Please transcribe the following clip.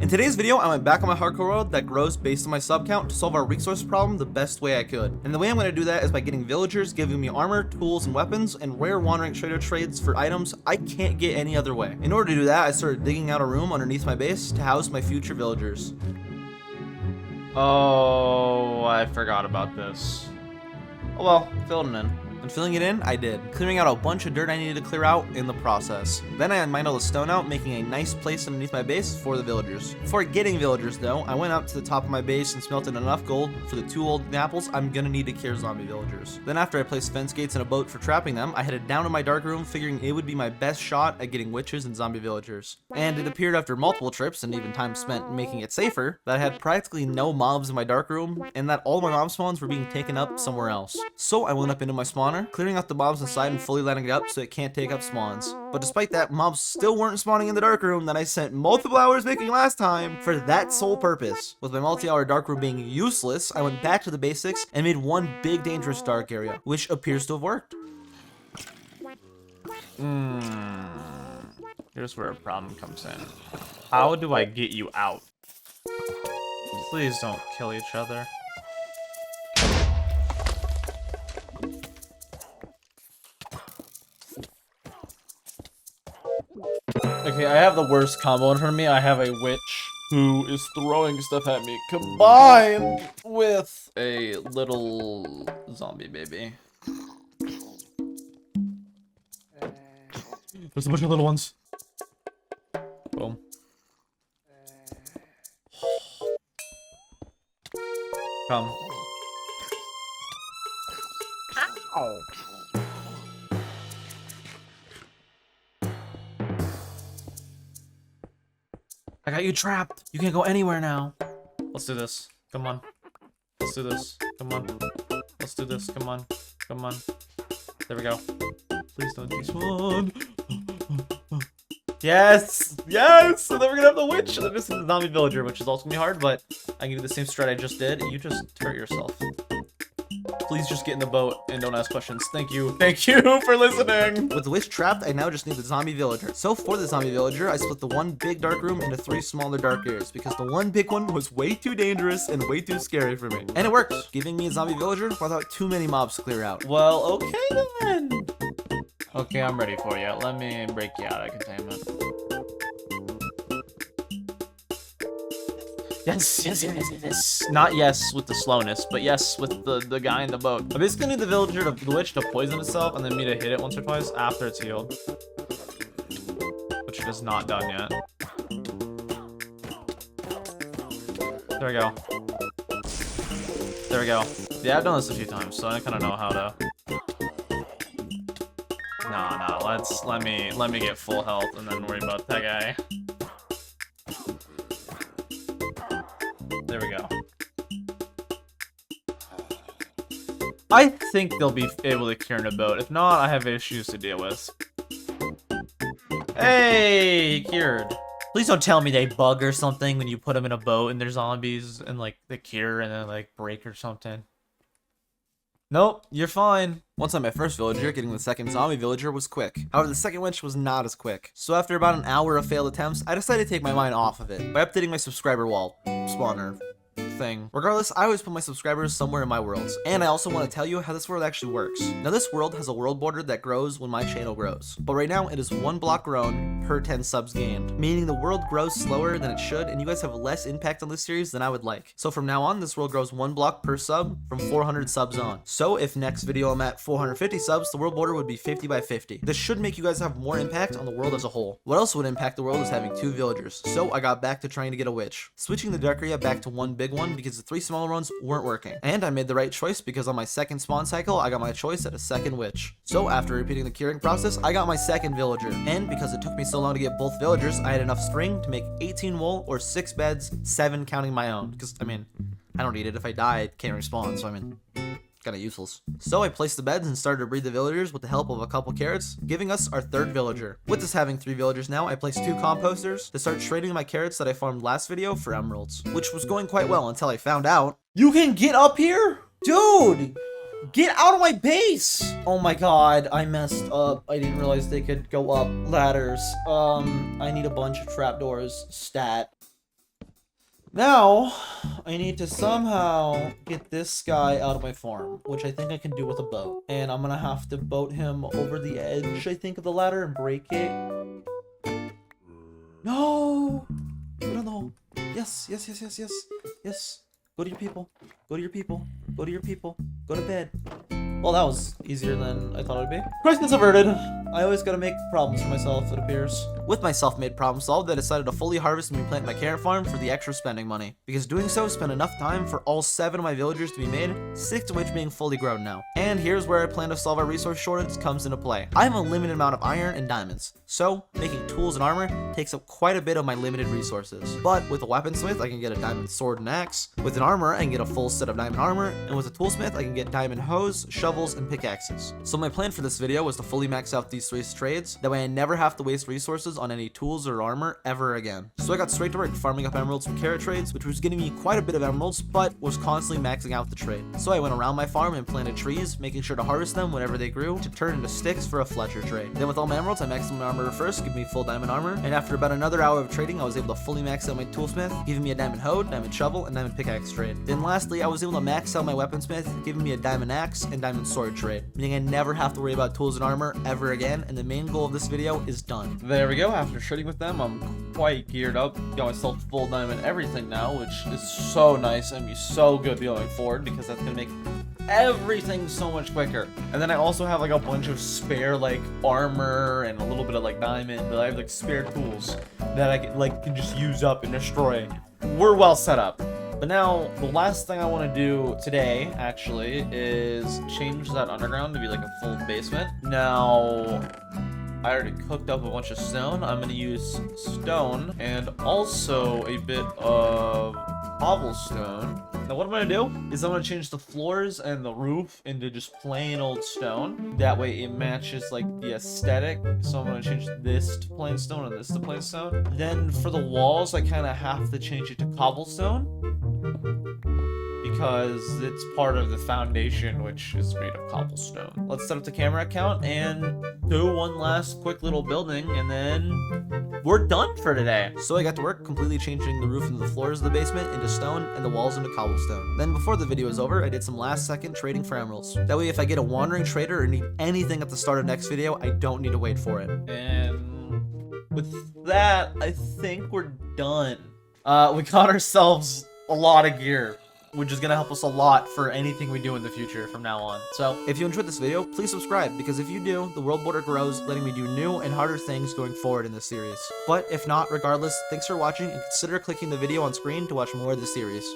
In today's video, I went back on my hardcore world that grows based on my sub count to solve our resource problem the best way I could. And the way I'm going to do that is by getting villagers giving me armor, tools, and weapons, and rare wandering trader trades for items I can't get any other way. In order to do that, I started digging out a room underneath my base to house my future villagers. Oh, I forgot about this. Oh well, filled it in. And filling it in, I did, clearing out a bunch of dirt I needed to clear out in the process. Then I mined all the stone out, making a nice place underneath my base for the villagers. Before getting villagers though, I went up to the top of my base and smelted enough gold for the 2 old apples I'm gonna need to cure zombie villagers. Then after I placed fence gates and a boat for trapping them, I headed down to my dark room, figuring it would be my best shot at getting witches and zombie villagers. And it appeared after multiple trips and even time spent making it safer, that I had practically no mobs in my dark room, and that all my mob spawns were being taken up somewhere else. So I went up into my spawner, clearing out the mobs inside and fully letting it up so it can't take up spawns. But despite that, mobs still weren't spawning in the dark room that I spent multiple hours making last time for that sole purpose. With my multi-hour dark room being useless, I went back to the basics and made one big dangerous dark area, which appears to have worked. Here's where a problem comes in. How do I get you out? Please don't kill each other. Okay, I have the worst combo in front of me. I have a witch who is throwing stuff at me, combined with a little zombie baby. There's a bunch of little ones. Boom. Come. Ow. I got you trapped. You can't go anywhere now. Let's do this. Come on. Let's do this. Come on. Let's do this. Come on. Come on. There we go. Please don't despawn. Yes! Yes! And then we're gonna have the witch. And then this is the zombie villager, which is also gonna be hard, but I can do the same strat I just did. You just hurt yourself. Please just get in the boat and don't ask questions. Thank you. Thank you for listening. With the witch trapped, I now just need the zombie villager. So for the zombie villager, I split the one big dark room into 3 smaller dark areas because the one big one was way too dangerous and way too scary for me. And it worked, giving me a zombie villager without too many mobs to clear out. Well, okay then. Okay, I'm ready for you. Let me break you out of containment. Yes. Not yes with the slowness, but yes with the guy in the boat. I basically need the witch to poison itself and then me to hit it once or twice after it's healed. Which it is not done yet. There we go. There we go. Yeah, I've done this a few times, so I kind of know how to. No, let me get full health and then worry about that guy. There we go. I think they'll be able to cure in a boat. If not, I have issues to deal with. Hey, he cured. Please don't tell me they bug or something when you put them in a boat and they're zombies and like they cure and then like break or something. Nope, you're fine. Once on my first villager, getting the second zombie villager was quick. However, the second witch was not as quick. So after about an hour of failed attempts, I decided to take my mind off of it by updating my subscriber wall spawner thing. Regardless, I always put my subscribers somewhere in my worlds. And I also want to tell you how this world actually works. Now this world has a world border that grows when my channel grows. But right now it is 1 block grown per 10 subs gained. Meaning the world grows slower than it should and you guys have less impact on this series than I would like. So from now on, this world grows 1 block per sub from 400 subs on. So if next video I'm at 450 subs, the world border would be 50 by 50. This should make you guys have more impact on the world as a whole. What else would impact the world is having 2 villagers. So I got back to trying to get a witch. Switching the dark area back to 1 big one because the 3 smaller ones weren't working. And I made the right choice because on my second spawn cycle, I got my choice at a second witch. So after repeating the curing process, I got my second villager. And because it took me so long to get both villagers, I had enough string to make 18 wool or 6 beds, 7 counting my own. Because, I mean, I don't need it. If I die, I can't respawn, so I mean, kinda useless. So I placed the beds and started to breed the villagers with the help of a couple carrots, giving us our 3rd villager. With us having 3 villagers now, I placed 2 composters to start trading my carrots that I farmed last video for emeralds, which was going quite well until I found out. You can get up here? Dude! Get out of my base! Oh my god, I messed up. I didn't realize they could go up ladders. I need a bunch of trapdoors. Stat. Now, I need to somehow get this guy out of my farm, which I think I can do with a boat. And I'm gonna have to boat him over the edge, I think, of the ladder and break it. No! Put it on the hole. Yes, yes, yes, yes, yes, yes. Go to your people. Go to your people. Go to your people. Go to bed. Well, that was easier than I thought it would be. Crisis averted. I always gotta make problems for myself, it appears. With my self-made problem solved, I decided to fully harvest and replant my carrot farm for the extra spending money. Because doing so spent enough time for all 7 of my villagers to be made, 6 of which being fully grown now. And here's where I plan to solve our resource shortage comes into play. I have a limited amount of iron and diamonds, so making tools and armor takes up quite a bit of my limited resources. But with a weaponsmith, I can get a diamond sword and axe. With an armor, I can get a full set of diamond armor, and with a toolsmith, I can get diamond hoes, shovels, and pickaxes. So my plan for this video was to fully max out these 3 trades, that way I never have to waste resources on any tools or armor ever again. So I got straight to work farming up emeralds from carrot trades, which was getting me quite a bit of emeralds, but was constantly maxing out the trade. So I went around my farm and planted trees, making sure to harvest them whenever they grew to turn into sticks for a Fletcher trade. Then with all my emeralds, I maxed my armor first, giving me full diamond armor, and after about another hour of trading, I was able to fully max out my toolsmith, giving me a diamond hoe, diamond shovel, and diamond pickaxe trade. Then lastly, I was able to max out my weaponsmith, giving me a diamond axe and diamond sword trade, meaning I never have to worry about tools and armor ever again, and the main goal of this video is done. There we go. After trading with them, I'm quite geared up. Got myself full diamond everything now, which is so nice and be so good going forward because that's gonna make everything so much quicker. And then I also have like a bunch of spare like armor and a little bit of like diamond, but I have like spare tools that I can just use up and destroy. We're well set up. But now, the last thing I want to do today, actually, is change that underground to be like a full basement. Now, I already cooked up a bunch of stone. I'm going to use stone and also a bit of cobblestone. Now what I'm going to do is I'm going to change the floors and the roof into just plain old stone. That way it matches like the aesthetic. So I'm going to change this to plain stone and this to plain stone. Then for the walls, I kind of have to change it to cobblestone, because it's part of the foundation, which is made of cobblestone. Let's set up the camera account and do one last quick little building, and then we're done for today. So I got to work completely changing the roof and the floors of the basement into stone and the walls into cobblestone. Then before the video was over, I did some last second trading for emeralds. That way if I get a wandering trader or need anything at the start of next video, I don't need to wait for it. And with that, I think we're done. We got ourselves a lot of gear, which is going to help us a lot for anything we do in the future from now on. So if you enjoyed this video, please subscribe, because if you do, the world border grows, letting me do new and harder things going forward in this series. But if not, regardless, thanks for watching, and consider clicking the video on screen to watch more of this series.